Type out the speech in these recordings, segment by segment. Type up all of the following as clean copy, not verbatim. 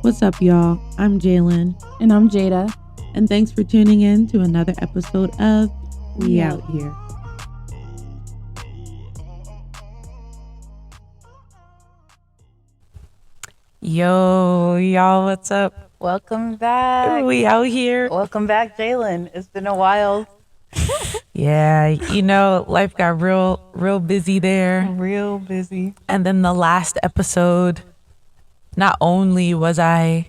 What's up, y'all? I'm Jalen. And I'm Jada. And thanks for tuning in to another episode of We Out Here. Yo, y'all, what's up? Welcome back. We out here. Welcome back, Jalen. It's been a while. Yeah, life got real busy there. Real busy. And then the last episode, not only was I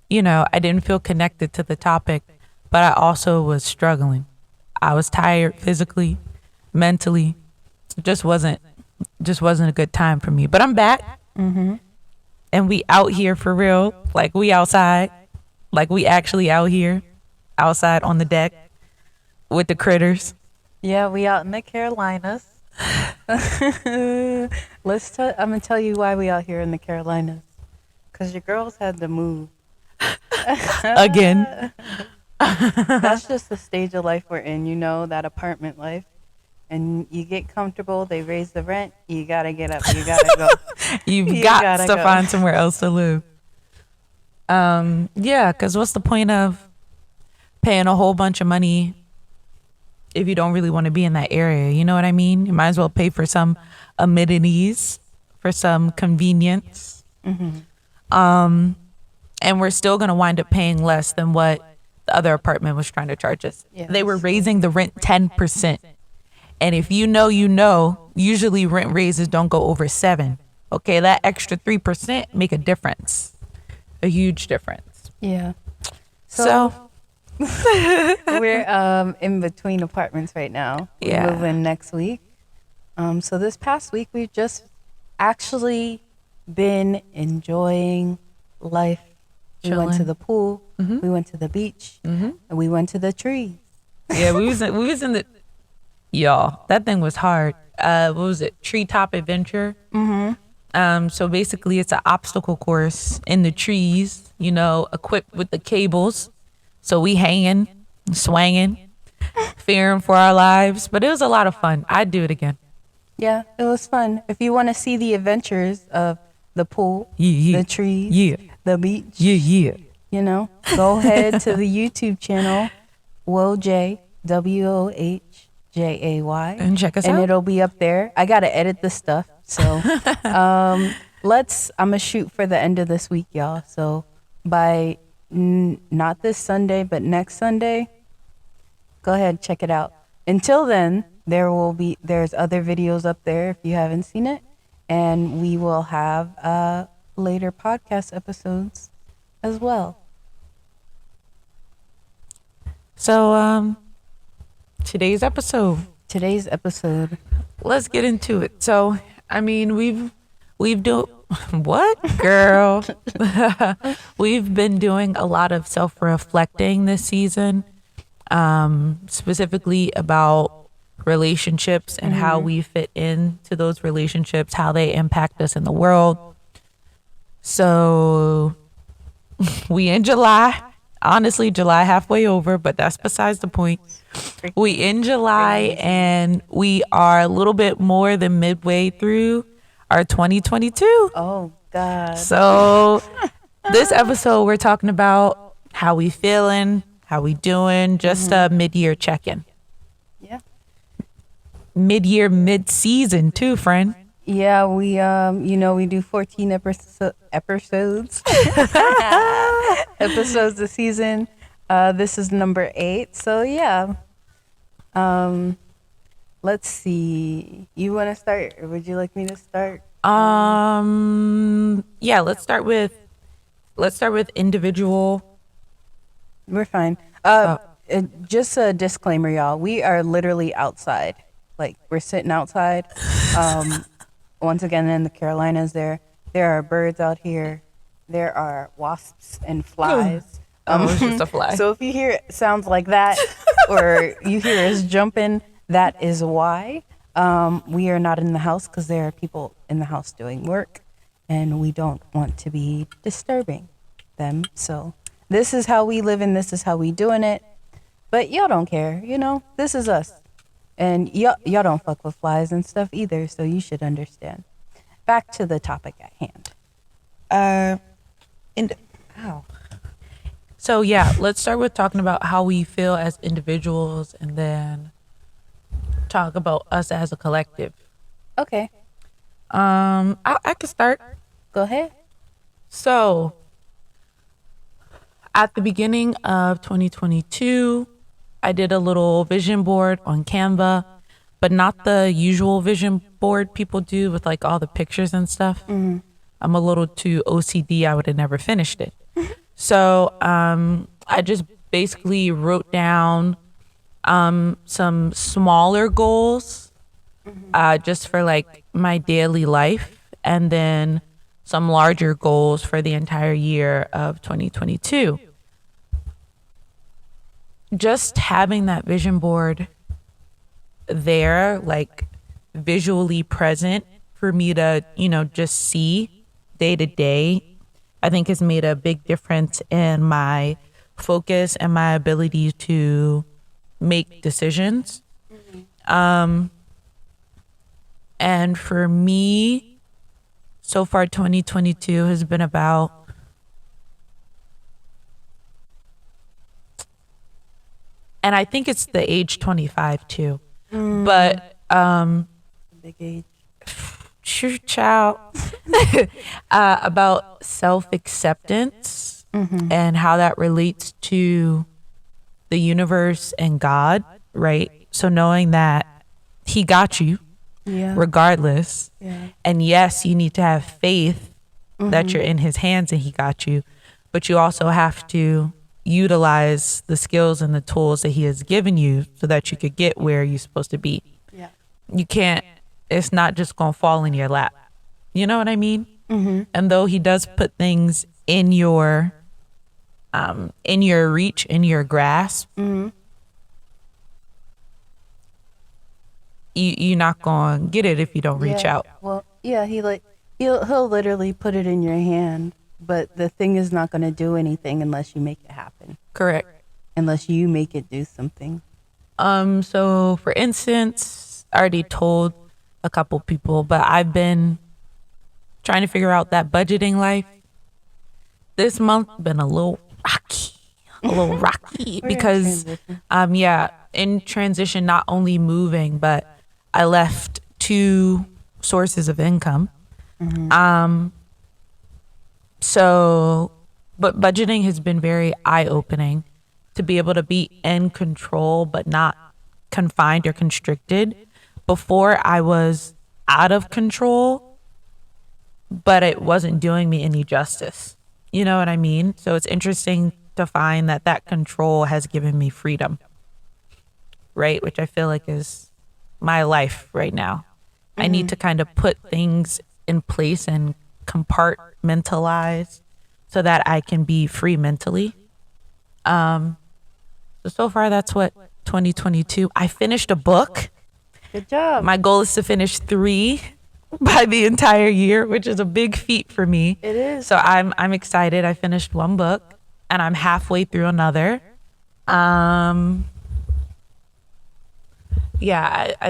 didn't feel connected to the topic, but I also was struggling. I was tired physically, mentally. It just wasn't a good time for me. But I'm back. Mm-hmm. And we out here for real. Like we outside. Like we actually out here. Outside on the deck with the critters. Yeah, we out in the Carolinas. I'm going to tell you why we out here in the Carolinas. Because your girls had to move. Again. That's just the stage of life we're in, that apartment life. And you get comfortable, they raise the rent, you gotta get up, you gotta go. You've got to find somewhere else to live. Yeah, because what's the point of paying a whole bunch of money if you don't really want to be in that area? You know what I mean? You might as well pay for some amenities, for some convenience. Mm-hmm. And we're still going to wind up paying less than what the other apartment was trying to charge us. Yes. They were raising the rent 10%. And if usually rent raises don't go over 7%. Okay, that extra 3% make a difference. A huge difference. Yeah. So we're in between apartments right now. Yeah. We move in next week. So this past week we've just actually been enjoying life. We went to the pool. Mm-hmm. We went to the beach. Mm-hmm. And we went to the trees. Yeah, we was in the y'all. That thing was hard. What was it? Treetop Adventure. Mm-hmm. So basically, it's an obstacle course in the trees. Equipped with the cables. So we hanging, swanging, fearing for our lives. But it was a lot of fun. I'd do it again. Yeah, it was fun. If you want to see the adventures of the pool, the trees, the beach, go ahead to the YouTube channel, WOJay, WOHJAY, and check us out. And it'll be up there. I gotta edit this stuff, so I'm gonna shoot for the end of this week, y'all. So by not this Sunday, but next Sunday, go ahead, check it out. Until then, there's other videos up there if you haven't seen it, and we will have later podcast episodes as well. So today's episode, let's get into it. So I mean, we've do what, girl? We've been doing a lot of self-reflecting this season, specifically about relationships and how we fit into those relationships, how they impact us in the world. So we in July. Honestly, July halfway over, but that's besides the point. We in July and we are a little bit more than midway through our 2022. Oh, God. So this episode, we're talking about how we feeling, how we doing, just a mid-year check-in. Yeah. Mid-year, mid-season too, friend. Yeah, we we do 14 episodes episodes a season. This is number 8. So yeah. Let's see. You want to start, or would you like me to start? Yeah, let's start with individual. We're fine. Just a disclaimer, y'all. We are literally outside. Like, we're sitting outside. Once again, in the Carolinas, there are birds out here. There are wasps and flies. It's just a fly. So if you hear sounds like that, or you hear us jumping, that is why. We are not in the house because there are people in the house doing work, and we don't want to be disturbing them. So this is how we live, and this is how we doing it. But y'all don't care, This is us. And y'all don't fuck with flies and stuff either, so you should understand. Back to the topic at hand. And ow. So yeah, let's start with talking about how we feel as individuals, and then talk about us as a collective. Okay, I could start. go ahead. So at the beginning of 2022, I did a little vision board on Canva, but not the usual vision board people do with like all the pictures and stuff. I'm a little too OCD. I would have never finished it. So I just basically wrote down some smaller goals just for like my daily life, and then some larger goals for the entire year of 2022. Just having that vision board there, like visually present for me to, just see day to day, I think has made a big difference in my focus and my ability to make decisions. And for me, so far, 2022 has been about and I think it's the age 25 too. But Big age. shoot child about self-acceptance and how that relates to the universe and God, right? So knowing that he got you Yeah. regardless. Yeah. And yes, you need to have faith that you're in his hands and he got you, but you also have to utilize the skills and the tools that he has given you so that you could get where you're supposed to be. Yeah. You can't, it's not just going to fall in your lap. You know what I mean? And though he does put things in your reach, in your grasp, you're not going to get it if you don't reach Yeah. out. Well, yeah, he'll literally put it in your hand, but the thing is not going to do anything unless you make it happen. Correct. Unless you make it do something. So for instance, I already told a couple people, but I've been trying to figure out that budgeting life. This month been a little rocky We're in because transition. in transition, not only moving, but I left 2 sources of income. So, but budgeting has been very eye-opening to be able to be in control, but not confined or constricted. Before I was out of control, but it wasn't doing me any justice. You know what I mean? So it's interesting to find that that control has given me freedom, right? Which I feel like is my life right now. I need to kind of put things in place and compartmentalize so that I can be free mentally. So far that's what 2022. I finished a book. Good job. My goal is to finish 3 by the entire year, which is a big feat for me. It is. So I'm excited. I finished 1 book and I'm halfway through another. I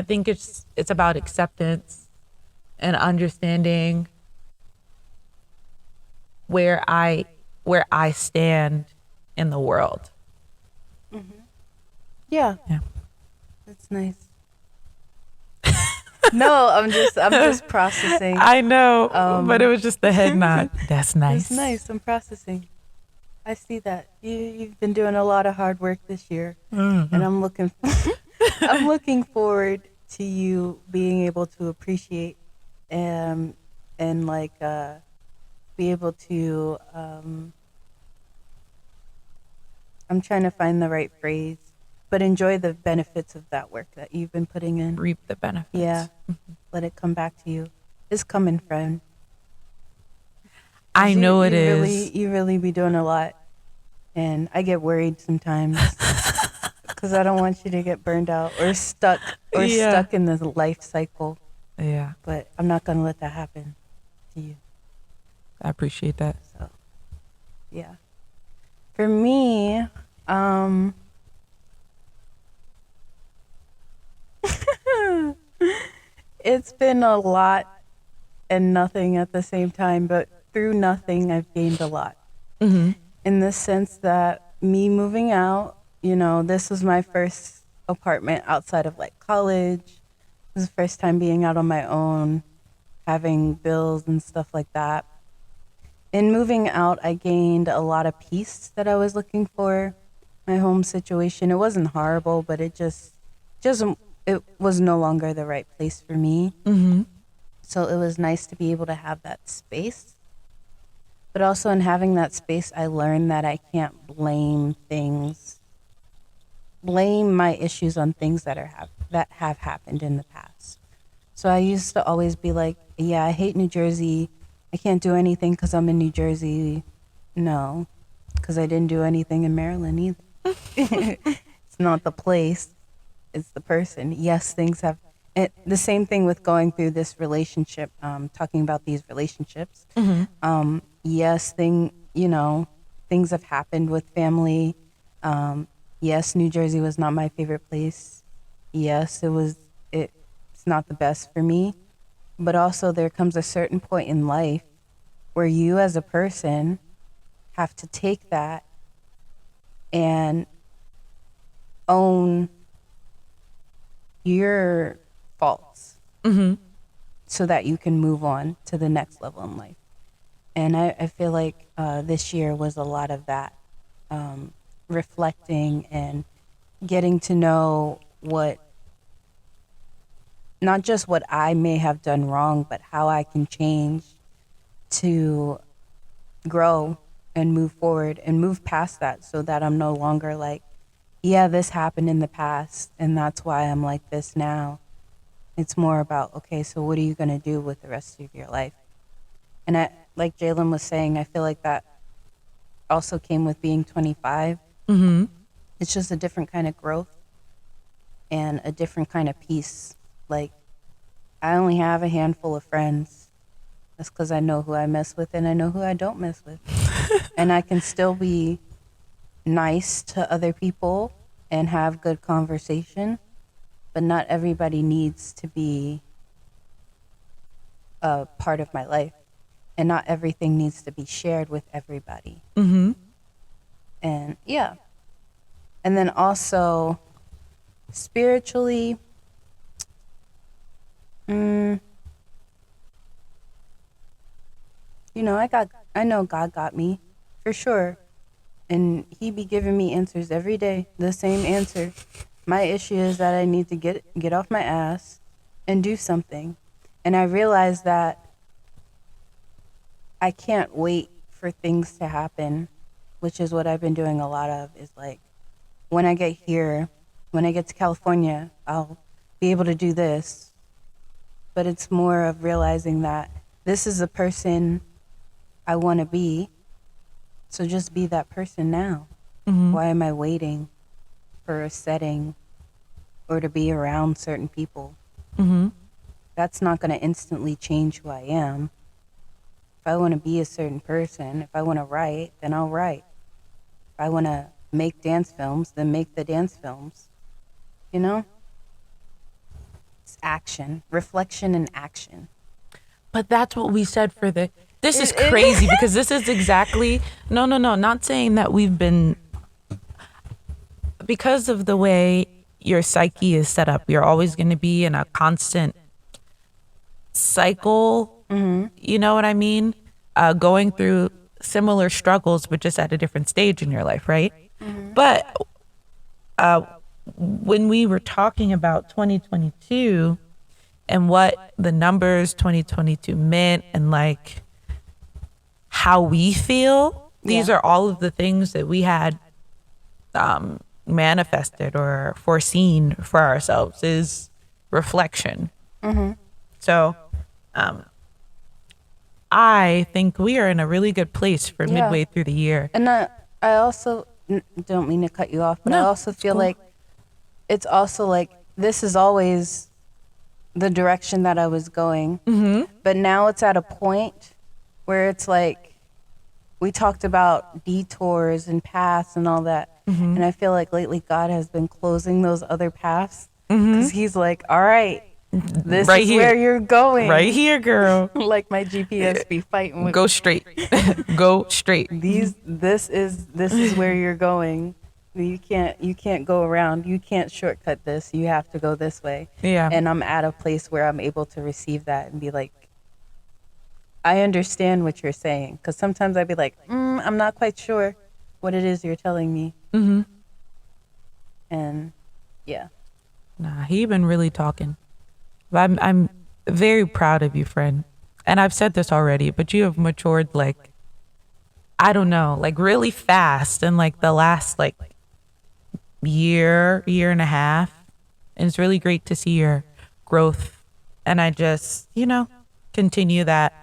think it's about acceptance and understanding where I stand in the world. Yeah. Yeah. That's nice. No, I'm just processing. I know, but it was just the head nod. That's nice. That's nice. I'm processing. I see that you've been doing a lot of hard work this year, and I'm looking forward to you being able to appreciate and like be able to. I'm trying to find the right phrase, but enjoy the benefits of that work that you've been putting in. Reap the benefits. Yeah, let it come back to you. It's coming, friend. I know it you is. You really be doing a lot, and I get worried sometimes because I don't want you to get burned out or stuck in this life cycle. Yeah, But I'm not gonna let that happen to you. I appreciate that. So, yeah. For me, it's been a lot and nothing at the same time, but through nothing, I've gained a lot. in the sense that me moving out, you know, this was my first apartment outside of like college. This is the first time being out on my own, having bills and stuff like that. In moving out, I gained a lot of peace that I was looking for. My home situation, it wasn't horrible, but just it was no longer the right place for me. So it was nice to be able to have that space. But also in having that space, I learned that I can't blame my issues on things that have happened in the past. So I used to always be like, yeah, I hate New Jersey. I can't do anything because I'm in New Jersey. No, because I didn't do anything in Maryland either. It's not the place, it's the person. Yes, things have. The same thing with going through this relationship, talking about these relationships. Yes, things have happened with family. Yes, New Jersey was not my favorite place. Yes, it's not the best for me. But also there comes a certain point in life where you as a person have to take that and own your faults so that you can move on to the next level in life. And I feel like this year was a lot of that, reflecting and getting to know not just what I may have done wrong, but how I can change to grow and move forward and move past that so that I'm no longer like, yeah, this happened in the past and that's why I'm like this now. It's more about, okay, so what are you going to do with the rest of your life? And like Jalen was saying, I feel like that also came with being 25. It's just a different kind of growth and a different kind of peace. Like, I only have a handful of friends. That's because I know who I mess with and I know who I don't mess with. And I can still be nice to other people and have good conversation, but not everybody needs to be a part of my life. And not everything needs to be shared with everybody. And yeah. And then also, spiritually, I know God got me for sure. And he be giving me answers every day, the same answer. My issue is that I need to get off my ass and do something. And I realized that I can't wait for things to happen, which is what I've been doing a lot of, is like, when I get here, when I get to California, I'll be able to do this. But it's more of realizing that this is the person I want to be. So just be that person now. Why am I waiting for a setting or to be around certain people? That's not going to instantly change who I am. If I want to be a certain person, if I want to write, then I'll write. If I want to make dance films, then make the dance films. You know? It's action, reflection and action. But that's what we said for this is crazy because this is exactly, no, not saying that we've been, because of the way your psyche is set up, you're always going to be in a constant cycle. You know what I mean? Going through similar struggles, but just at a different stage in your life, right? But when we were talking about 2022 and what the numbers 2022 meant and like how we feel, these are all of the things that we had manifested or foreseen for ourselves is reflection. So I think we are in a really good place for midway through the year. And I also don't mean to cut you off, but I also feel like it's also like this is always the direction that I was going. But now it's at a point where it's like we talked about detours and paths and all that. And I feel like lately God has been closing those other paths because he's like, all right, This Right is here. where you're going. Right here, girl. Like my GPS be fighting with Go straight. Go straight. this is where you're going. You can't go around. You can't shortcut this. You have to go this way. Yeah. And I'm at a place where I'm able to receive that and be like, I understand what you're saying. Because sometimes I'd be like, I'm not quite sure what it is you're telling me. Mm-hmm. And yeah. Nah, he been really talking. But I'm very proud of you, friend. And I've said this already, but you have matured like, I don't know, like really fast in like the last like year and a half. And it's really great to see your growth. And I just, continue that.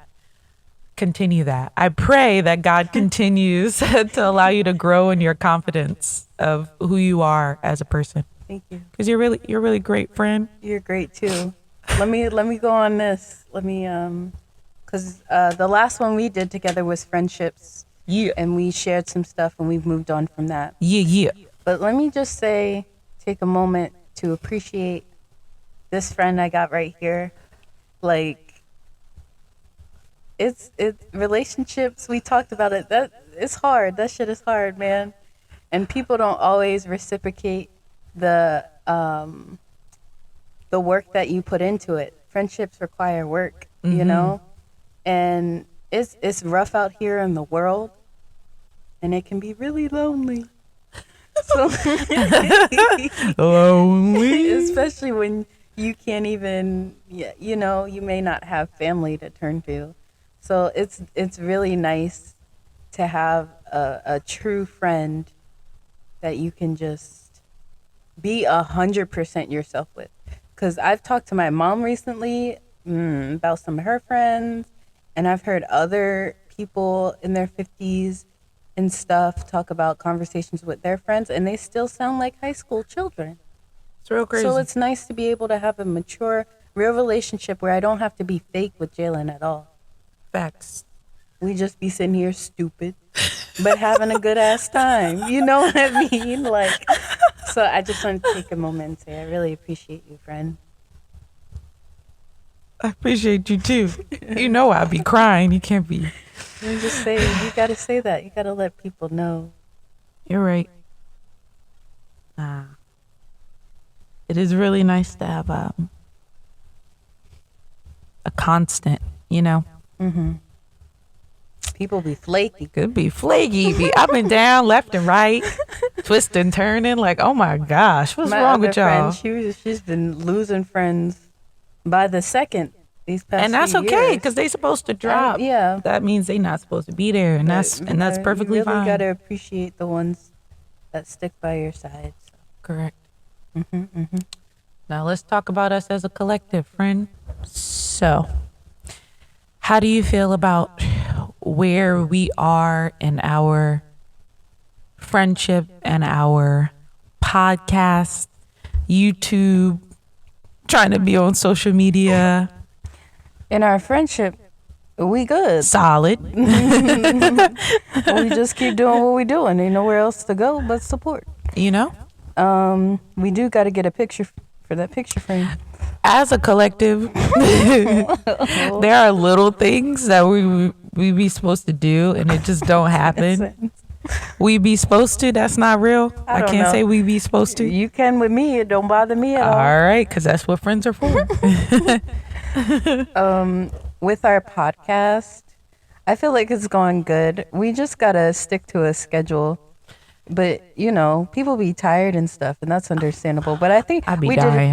I pray that God continues to allow you to grow in your confidence of who you are as a person. Thank you. Because you're really great, friend. You're great too. Let me go on this. Because the last one we did together was friendships. Yeah. And we shared some stuff and we've moved on from that. Yeah. But let me just say, take a moment to appreciate this friend I got right here. Like, it's relationships. We talked about it. That it's hard. That shit is hard, man. And people don't always reciprocate the work that you put into it. Friendships require work, and it's rough out here in the world, and it can be really lonely. So lonely, especially when you can't even, you may not have family to turn to. So it's really nice to have a true friend that you can just be 100% yourself with. Because I've talked to my mom recently about some of her friends, and I've heard other people in their 50s and stuff talk about conversations with their friends, and they still sound like high school children. It's real crazy. So it's nice to be able to have a mature, real relationship where I don't have to be fake with Jalen at all. Facts. We just be sitting here stupid, but having a good ass time. You know what I mean? Like, so I just want to take a moment and say I really appreciate you, friend. I appreciate you too. I'd be crying. You can't be. You just say, you got to say that. You got to let people know. You're right. It is really nice to have a constant, Mm-hmm. People be flaky. Could be flaky, be up and down, left and right, twisting, turning. Like, oh my gosh, what's wrong with y'all? She's been losing friends by the second these past and that's few okay years. because they supposed to drop. Yeah, that means they not supposed to be there, and that's perfectly you really fine. Gotta appreciate the ones that stick by your side. So. Correct. Mm-hmm. Now let's talk about us as a collective, friend. So, how do you feel about where we are in our friendship and our podcast, YouTube, trying to be on social media? In our friendship, we good. Solid. We just keep doing what we doing. Ain't nowhere else to go but support. We do got to get a picture for that picture frame. As a collective, there are little things that we be supposed to do and it just don't happen. We be supposed to, that's not real. I can't say we be supposed to. You can with me, it don't bother me at all. All right, because that's what friends are for. With our podcast, I feel like it's going good. We just gotta stick to a schedule. But people be tired and stuff, and that's understandable. But I think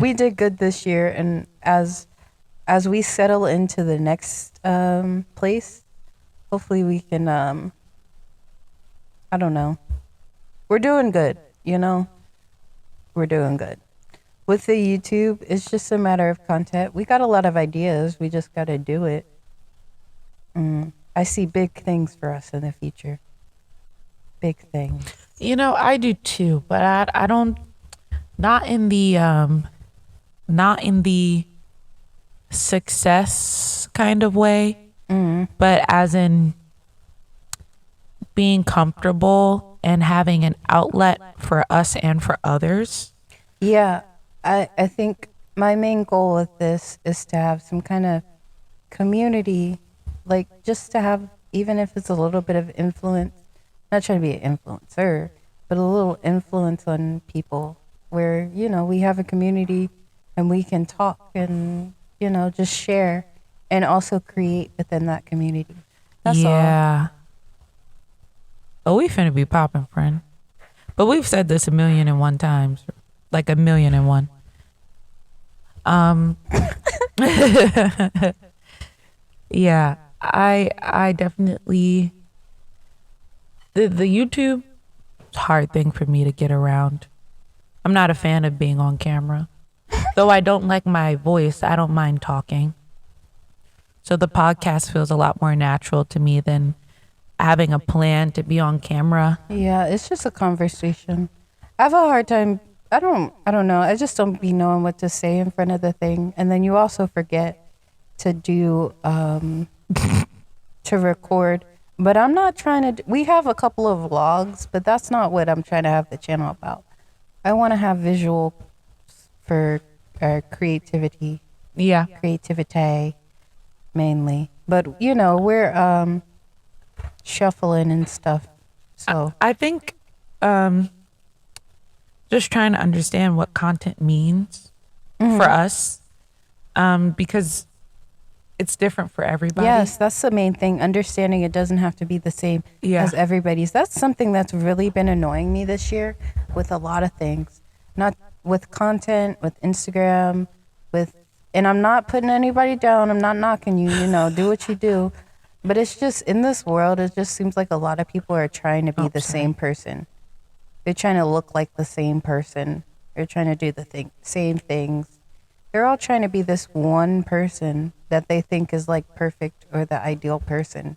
we did good this year, and as we settle into the next place, hopefully we can. I don't know. We're doing good, We're doing good. With the YouTube, it's just a matter of content. We got a lot of ideas. We just got to do it. I see big things for us in the future. Big things. I do too, but I don't, not in the success kind of way, but as in being comfortable and having an outlet for us and for others. Yeah, I think my main goal with this is to have some kind of community, like just to have, even if it's a little bit of influence, not trying to be an influencer, but a little influence on people where, we have a community and we can talk and, just share and also create within that community. That's all. Yeah. Oh, we finna be popping, friend. But we've said this 1,000,001 times. Like 1,000,001. Yeah. I definitely the YouTube is a hard thing for me to get around. I'm not a fan of being on camera. Though I don't like my voice, I don't mind talking. So the podcast feels a lot more natural to me than having a plan to be on camera. Yeah, it's just a conversation. I have a hard time. I don't know. I just don't be knowing what to say in front of the thing. And then you also forget to do, to record. But I'm not trying to, we have a couple of vlogs, but that's not what I'm trying to have the channel about. I want to have visual for creativity. Yeah. Creativity mainly. But, we're shuffling and stuff. So I think just trying to understand what content means for us, because it's different for everybody. yes, that's the main thing. Understanding it doesn't have to be the same as everybody's. That's something that's really been annoying me this year with a lot of things. Not with content, with Instagram, and I'm not putting anybody down. I'm not knocking you, do what you do. But it's just, in this world, it just seems like a lot of people are trying to be the same person. They're trying to look like the same person. They're trying to do the same things. They're all trying to be this one person that they think is like perfect or the ideal person.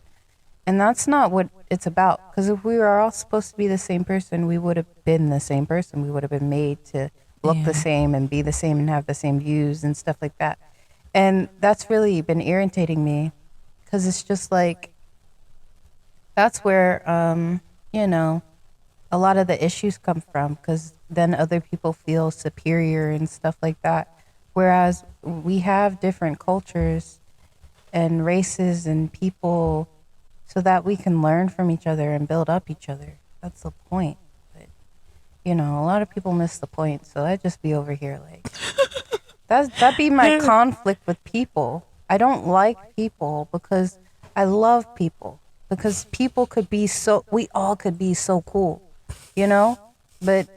And that's not what it's about. Because if we were all supposed to be the same person, we would have been the same person. We would have been made to look the same and be the same and have the same views and stuff like that. And that's really been irritating me. Because it's just like, that's where, a lot of the issues come from. Because then other people feel superior and stuff like that. Whereas we have different cultures and races and people so that we can learn from each other and build up each other. That's the point. But, a lot of people miss the point. So I just be over here like, that'd be my conflict with people. I don't like people because I love people. Because people could be we all could be so cool, But,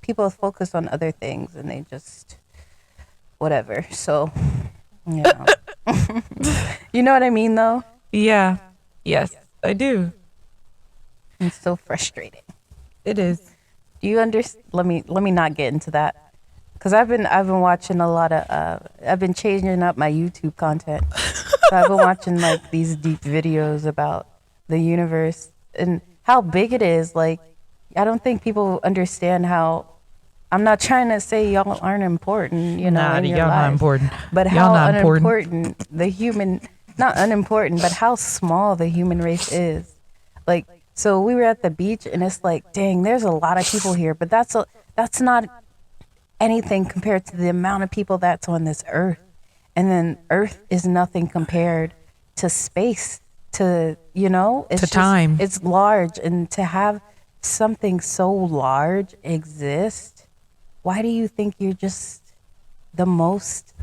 people focus on other things and they just, whatever. So, you know what I mean, though? Yeah. Yes, I do. It's so frustrating. It is. Do you understand? Let me not get into that. Because I've been watching a lot of, I've been changing up my YouTube content. So I've been watching like these deep videos about the universe and how big it is. Like, I don't think people understand how, I'm not trying to say y'all aren't important, Nah, in your y'all lives, not important. but Y'all how not important. unimportant the human, not unimportant, but how small the human race is. Like, so we were at the beach and it's like, dang, there's a lot of people here, but that's not anything compared to the amount of people that's on this earth. And then earth is nothing compared to space, to, it's To time. It's large. And to have something so large exist, why do you think you're just the most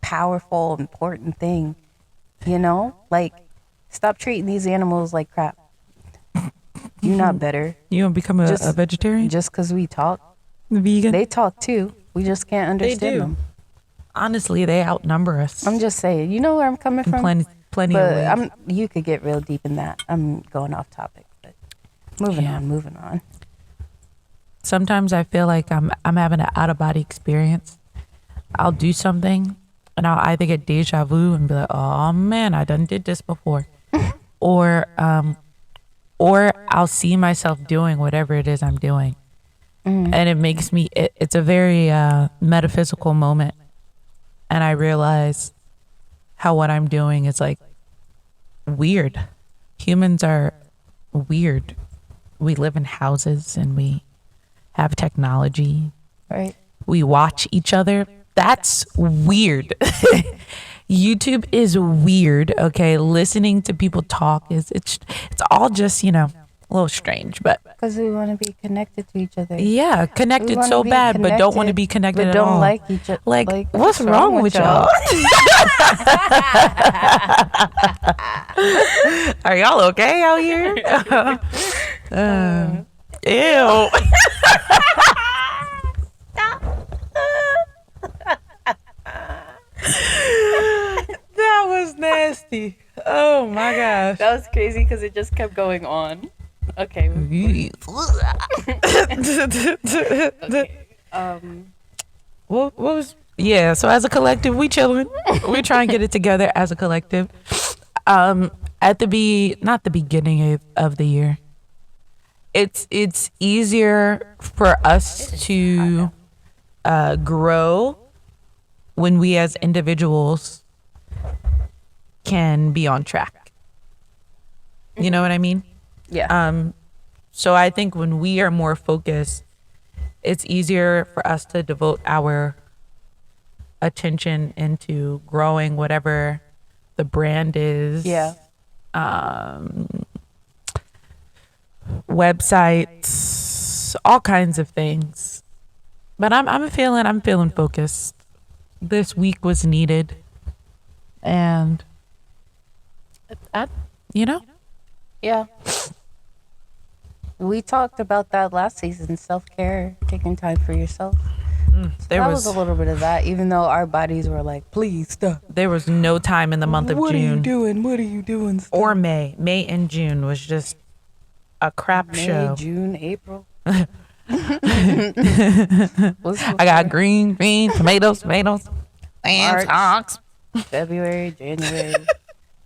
powerful, important thing? Like, stop treating these animals like crap. You're not better. You want to become a vegetarian? Just because we talk. Vegan? They talk too. We just can't understand do. them. Honestly, they outnumber us. I'm just saying, you know where I'm coming from? Plenty of ways. You could get real deep in that. I'm going off topic, but moving on. Sometimes I feel like I'm having an out of body experience. I'll do something and I'll either get deja vu and be like, oh man, I done did this before. or I'll see myself doing whatever it is I'm doing. And it makes me, it's a very metaphysical moment. And I realize how what I'm doing is like weird. Humans are weird. We live in houses and we have technology. Right. we watch each other. That's weird. YouTube is weird. Okay, listening to people talk is it's all just a little strange, but Because we want to be connected to each other. yeah, We connected wanna so be bad, but don't want to connected, be connected but at don't all. like each other. Like, what's wrong with y'all? Are y'all okay out here? Ew. That was nasty. Oh my gosh. That was crazy because it just kept going on. Okay. Okay. What was? Yeah. So as a collective, we chilling. We try and get it together as a collective. At not the beginning of the year. It's easier for us to grow when we as individuals can be on track. You know what I mean? Yeah. So I think when we are more focused, it's easier for us to devote our attention into growing whatever the brand is. Yeah. Websites, all kinds of things. But I'm feeling focused. This week was needed, and Yeah. We talked about that last season, self-care, taking time for yourself. there That was was a little bit of that, even though our bodies were like, please stop. there was no time in the month of What are you June doing? What are you doing? Stop. or May. May and June was just a crap May, show. June, April. I got green, tomatoes, and March. socks. February, January,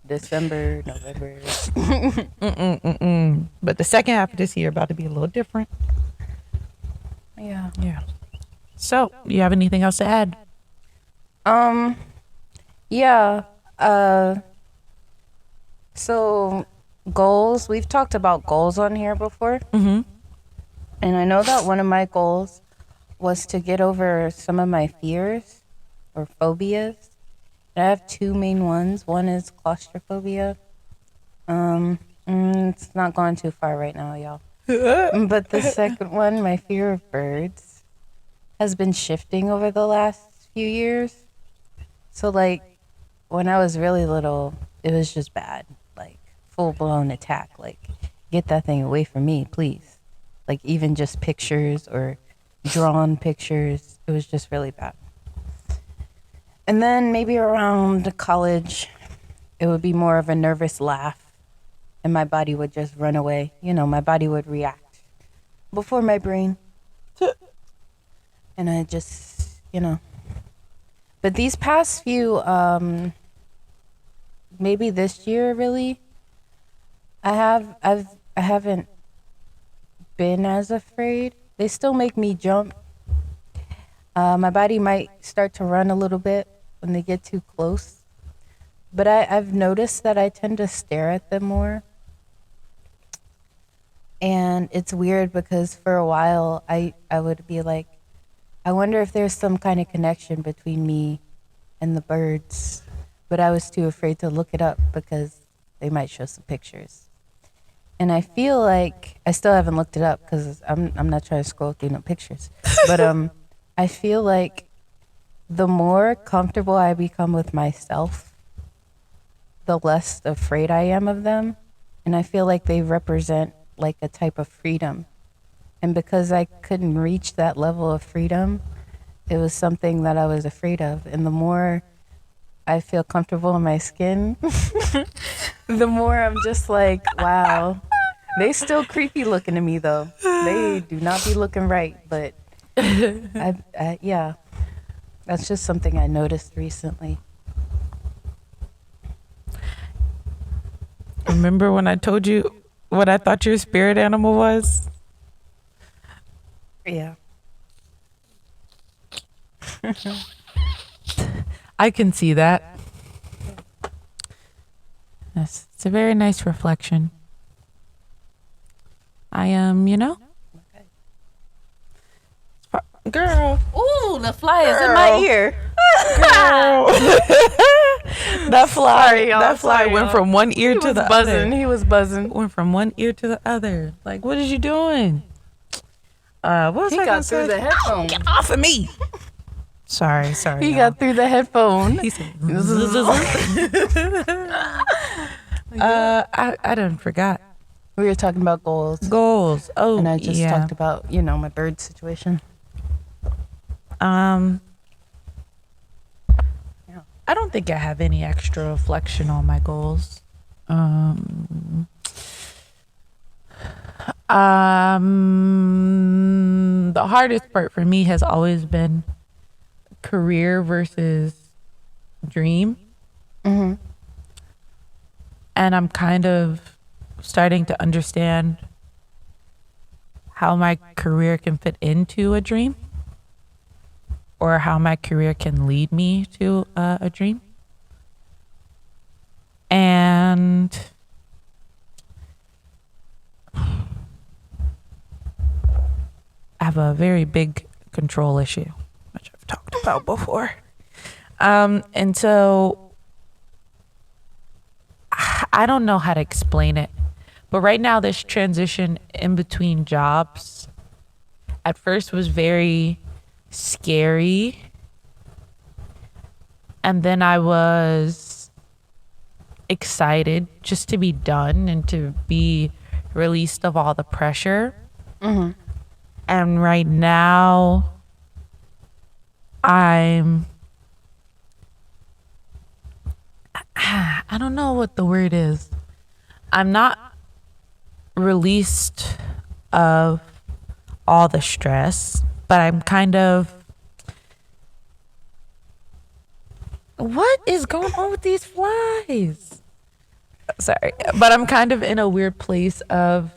December, November. But the second half of this year about to be a little different. Yeah. Yeah. So, you have anything else to add? Yeah. So goals. We've talked about goals on here before. Mm-hmm. And I know that one of my goals was to get over some of my fears or phobias. I have two main ones. One is claustrophobia. It's not going too far right now, y'all. But the second one, my fear of birds, has been shifting over the last few years. So, like, when I was really little, it was just bad. Like, full-blown attack. Like, get that thing away from me, please. Like, even just pictures or drawn pictures, it was just really bad. And then maybe around college, it would be more of a nervous laugh, and my body would just run away. You know, my body would react before my brain. And I just, But these past few, maybe this year, really, I haven't been as afraid. They still make me jump. My body might start to run a little bit when they get too close. But I've noticed that I tend to stare at them more. And it's weird because for a while I would be like, I wonder if there's some kind of connection between me and the birds. But I was too afraid to look it up because they might show some pictures. And I feel like I still haven't looked it up because I'm not trying to scroll through no pictures. But I feel like the more comfortable I become with myself, the less afraid I am of them. And I feel like they represent like a type of freedom. And because I couldn't reach that level of freedom, it was something that I was afraid of. And the more I feel comfortable in my skin, the more I'm just like, wow. They still creepy looking to me though. They do not be looking right, but yeah, that's just something I noticed recently. Remember when I told you what I thought your spirit animal was? Yeah. I can see that. Yes, it's a very nice reflection. I am, Girl. Ooh, the fly is in my ear. Girl. That fly, Sorry, y'all. that fly Sorry, went y'all. from one ear to the other. He was buzzing. Went from one ear to the other. Like, what is you doing? What was He I got gonna through say? the headphone. Get off of me! Sorry. He y'all. got through the headphone. He said, I done forgot. We were talking about goals. Goals. Oh, And I just yeah. talked about, my bird situation. I don't think I have any extra reflection on my goals. The hardest part for me has always been career versus dream. Mm-hmm. And I'm kind of starting to understand how my career can fit into a dream, or how my career can lead me to a dream. And I have a very big control issue, which I've talked about before. And so I don't know how to explain it, but right now this transition in between jobs at first was very scary. And then I was excited just to be done and to be released of all the pressure. Mm-hmm. And right now I don't know what the word is. I'm not released of all the stress, but I'm kind of, what is going on with these flies? Sorry, but I'm kind of in a weird place of,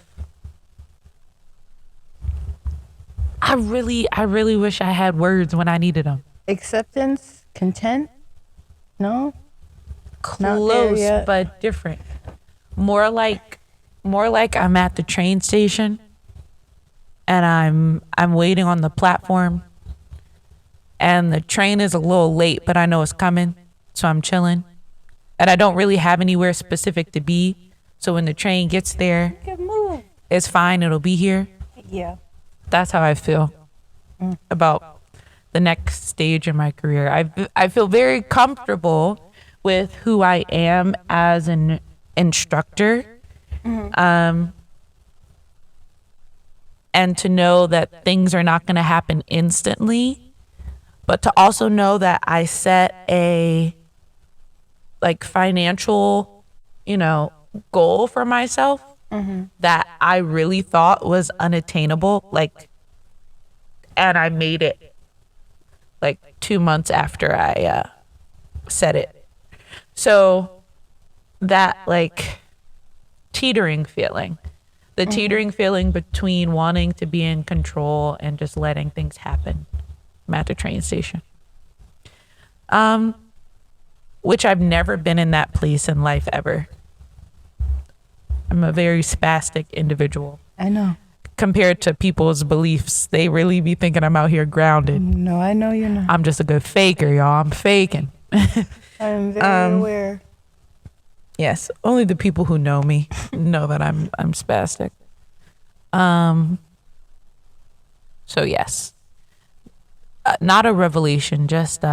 I really wish I had words when I needed them. Acceptance, content? No? Close, but different. More like I'm at the train station and I'm waiting on the platform and the train is a little late, but I know it's coming, so I'm chilling. And I don't really have anywhere specific to be, so when the train gets there, it's fine, it'll be here. Yeah. That's how I feel about the next stage in my career. I feel very comfortable with who I am as an instructor. And to know that things are not going to happen instantly, but to also know that I set a financial, goal for myself that I really thought was unattainable, and I made it 2 months after I said it. So that teetering feeling, the teetering feeling between wanting to be in control and just letting things happen. I'm at the train station. Which I've never been in that place in life ever. I'm a very spastic individual. I know. Compared to people's beliefs, they really be thinking I'm out here grounded. No, I know you're not. I'm just a good faker, y'all. I'm faking. I'm very aware. Yes, only the people who know me know that I'm spastic. So yes, not a revelation, just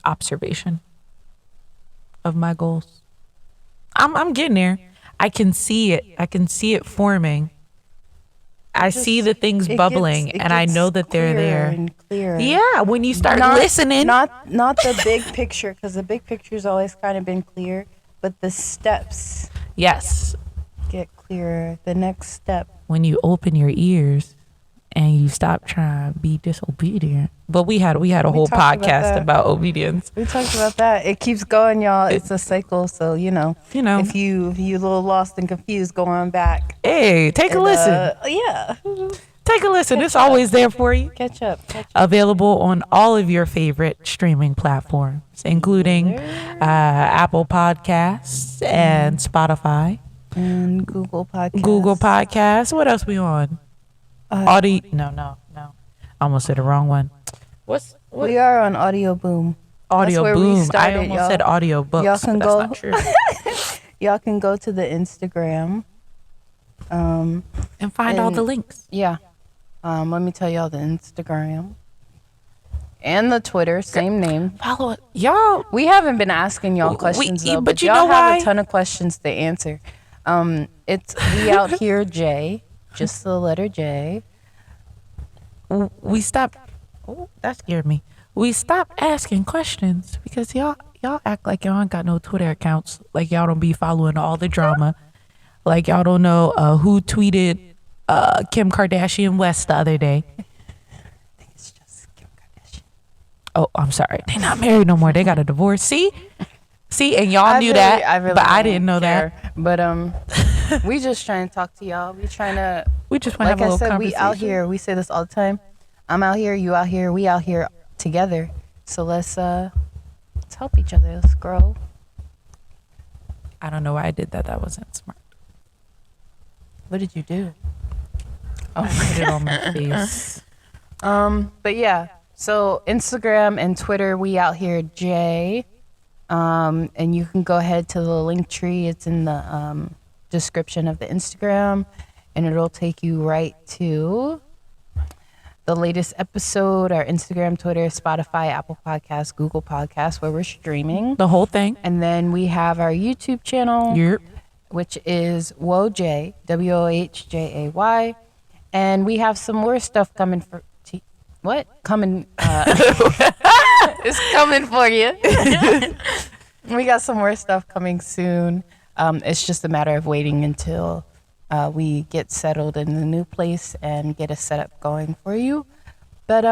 observation of my goals. I'm getting there. I can see it. I can see it forming. I see the things bubbling, and I know that they're there. And clearer. Yeah, when you start listening. Not the big picture, because the big picture's always kind of been clear, but the steps Yes. get clearer. The next step. When you open your ears and you stop trying to be disobedient. But we had a whole podcast about obedience. We talked about that. It keeps going, y'all. It's a cycle, so if you a little lost and confused, go on back. Hey, take a listen. Yeah. Take a listen. It's always there for you. Catch up. Available on all of your favorite streaming platforms, including Apple Podcasts and Spotify. And Google Podcasts. Google Podcasts. What else we on? No. almost said the wrong one. What? We are on Audio Boom. Audio where we Boom. I started, almost y'all. said audio books. Y'all can but go. that's not true. Y'all can go to the Instagram. And find all the links. Yeah. Let me tell y'all the Instagram and the Twitter, same name. Follow it. Y'all. We haven't been asking y'all questions though, but but you y'all know have why? a ton of questions to answer. It's We Out Here J, just the letter J. We stopped. Oh, that scared me. We stopped asking questions because y'all act like y'all ain't got no Twitter accounts. Like y'all don't be following all the drama. Like y'all don't know who tweeted Kim Kardashian West the other day. I think it's just Kim Kardashian. Oh, I'm sorry. They not married no more. They got a divorce. See, and y'all knew that, but I didn't know care. that. But we just trying to talk to y'all. We trying to. We just want to Like have a I little said, we conversation. out here. We say this all the time. I'm out here. You out here. We out here together. So let's help each other. Let's grow. I don't know why I did that. That wasn't smart. What did you do? I put it on my face. But yeah. So Instagram and Twitter, we out here J. And you can go ahead to the link tree. It's in the description of the Instagram, and it'll take you right to the latest episode, our Instagram, Twitter, Spotify, Apple Podcasts, Google Podcasts, where we're streaming. The whole thing. And then we have our YouTube channel, Yep. which is WOHJay, WOHJAY. And we have some more stuff coming for coming it's coming for you. We got some more stuff coming soon. It's just a matter of waiting until we get settled in the new place and get a setup going for you. But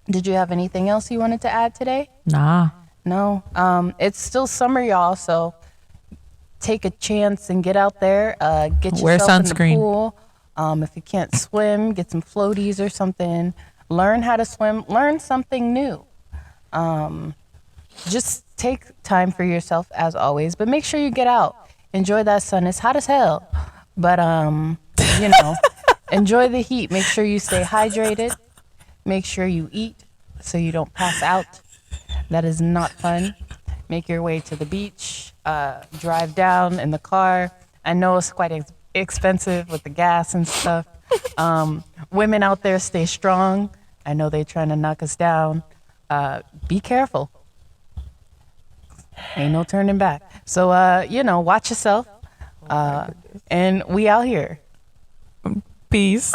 did you have anything else you wanted to add today? Nah. No. It's still summer, y'all, so take a chance and get out there. Get Wear yourself in sunscreen. the pool. If you can't swim, get some floaties or something. Learn how to swim. Learn something new. Just take time for yourself as always, but make sure you get out. Enjoy that sun. It's hot as hell, but enjoy the heat. Make sure you stay hydrated. Make sure you eat so you don't pass out. That is not fun. Make your way to the beach. Drive down in the car. I know it's quite expensive with the gas and stuff. Women out there, stay strong. I know they're trying to knock us down. Be careful. Ain't no turning back. So, watch yourself. And we out here. Peace.